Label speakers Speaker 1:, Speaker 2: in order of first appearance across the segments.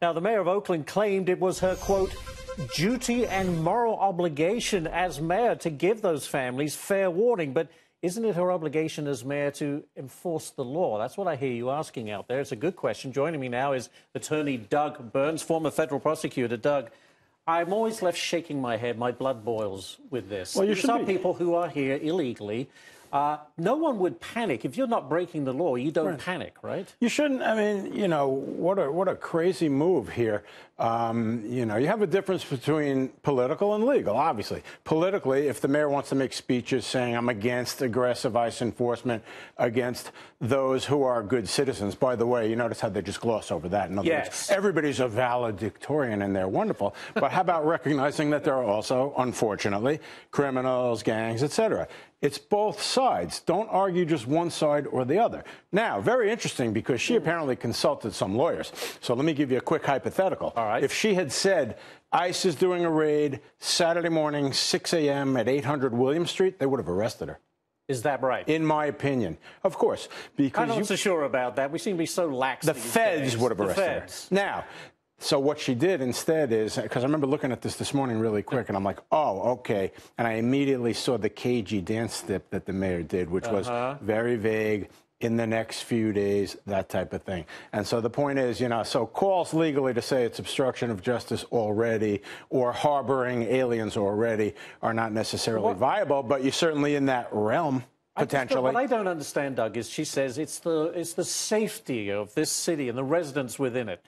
Speaker 1: Now, the mayor of Oakland claimed it was her, quote, duty and moral obligation as mayor to give those families fair warning. But isn't it her obligation as mayor to enforce the law? That's what I hear you asking out there. It's a good question. Joining me now is attorney Doug Burns, former federal prosecutor. Doug, I'm always left shaking my head. My blood boils with this.
Speaker 2: Well,
Speaker 1: These are people who are here illegally. No one would panic. If you're not breaking the law, you don't panic, right?
Speaker 2: You shouldn't. I mean, you know, what a crazy move here. You know, you have a difference between political and legal, obviously. Politically, if the mayor wants to make speeches saying I'm against aggressive ICE enforcement against those who are good citizens, by the way, you notice how they just gloss over that. In other words, everybody's a valedictorian and they're wonderful. But how about recognizing that there are also, unfortunately, criminals, gangs, etc.? It's both sides. Don't argue just one side or the other. Now, very interesting, because she apparently consulted some lawyers. So let me give you a quick hypothetical.
Speaker 1: All right.
Speaker 2: If she had said, ICE is doing a raid Saturday morning, 6 a.m. at 800 William Street, they would have arrested her.
Speaker 1: Is that right?
Speaker 2: In my opinion. Of course. Because
Speaker 1: I'm not so sure about that. We seem to be so lax.
Speaker 2: The feds would have arrested her. Now, so what she did instead is, because I remember looking at this morning really quick, and I'm like, oh, okay. And I immediately saw the cagey dance step that the mayor did, which was very vague, in the next few days, that type of thing. And so the point is, you know, so calls legally to say it's obstruction of justice already or harboring aliens already are not necessarily viable, but you're certainly in that realm. Potentially.
Speaker 1: What I don't understand, Doug, is she says it's the safety of this city and the residents within it.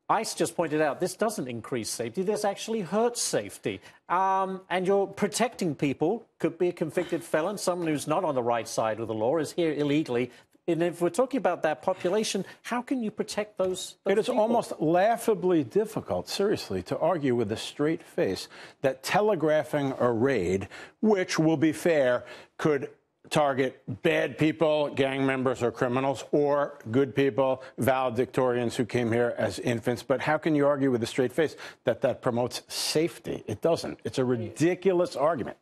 Speaker 1: ICE just pointed out this doesn't increase safety. This actually hurts safety. And you're protecting people, could be a convicted felon, someone who's not on the right side of the law, is here illegally. And if we're talking about that population, how can you protect those
Speaker 2: It is
Speaker 1: people?
Speaker 2: almost laughably difficult, seriously, to argue with a straight face that telegraphing a raid, which, will be fair, could target bad people, gang members or criminals, or good people, valedictorians who came here as infants. But how can you argue with a straight face that that promotes safety? It doesn't. It's a ridiculous argument.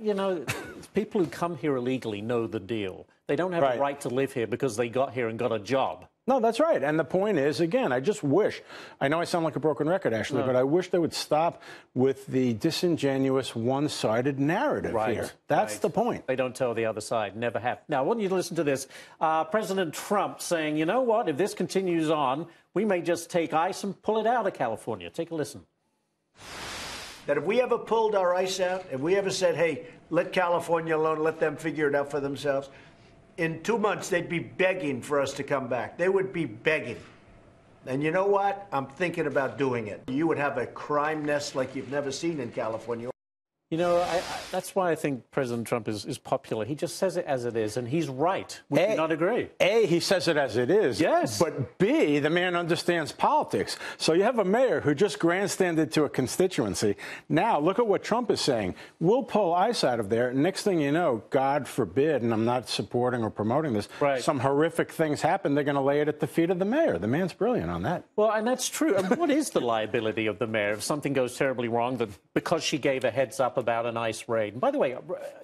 Speaker 1: You know, people who come here illegally know the deal. They don't have a right to live here because they got here and got a job.
Speaker 2: No, that's right. And the point is, again, I just wish, I know I sound like a broken record, Ashley, but I wish they would stop with the disingenuous, one-sided narrative here. That's the point.
Speaker 1: They don't tell the other side. Never have. Now, I want you to listen to this. President Trump saying, you know what, if this continues on, we may just take ICE and pull it out of California. Take a listen.
Speaker 3: That if we ever pulled our ICE out, if we ever said, hey, let California alone, let them figure it out for themselves, in 2 months, they'd be begging for us to come back. They would be begging. And you know what? I'm thinking about doing it. You would have a crime nest like you've never seen in California.
Speaker 1: You know, that's why I think President Trump is popular. He just says it as it is, and he's right. Would you not agree?
Speaker 2: A, he says it as it is.
Speaker 1: Yes.
Speaker 2: But B, the man understands politics. So you have a mayor who just grandstanded to a constituency. Now, look at what Trump is saying. We'll pull ICE out of there. Next thing you know, God forbid, and I'm not supporting or promoting this, some horrific things happen. They're going to lay it at the feet of the mayor. The man's brilliant on that.
Speaker 1: Well, and that's true. And what is the liability of the mayor if something goes terribly wrong, that because she gave a heads up about an ICE raid? And by the way,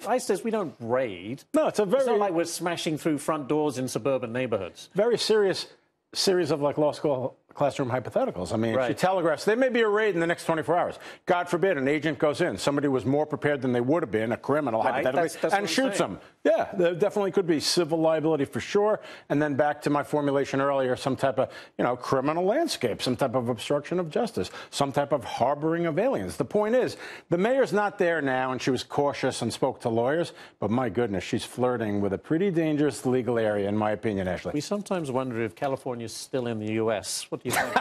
Speaker 1: ICE says we don't raid.
Speaker 2: No, it's not
Speaker 1: like we're smashing through front doors in suburban neighborhoods.
Speaker 2: Very serious series of like law school classroom hypotheticals. I mean, she telegraphs, there may be a raid in the next 24 hours. God forbid an agent goes in. Somebody was more prepared than they would have been, a criminal, hypothetically,
Speaker 1: that's
Speaker 2: and shoots them. Yeah, there definitely could be civil liability for sure. And then back to my formulation earlier, some type of, you know, criminal landscape, some type of obstruction of justice, some type of harboring of aliens. The point is, the mayor's not there now, and she was cautious and spoke to lawyers. But my goodness, she's flirting with a pretty dangerous legal area, in my opinion, Ashley.
Speaker 1: We sometimes wonder if California's still in the U.S. What do you think?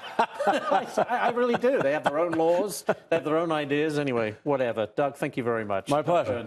Speaker 1: I really do. They have their own laws. They have their own ideas. Anyway, whatever. Doug, thank you very much.
Speaker 2: My pleasure.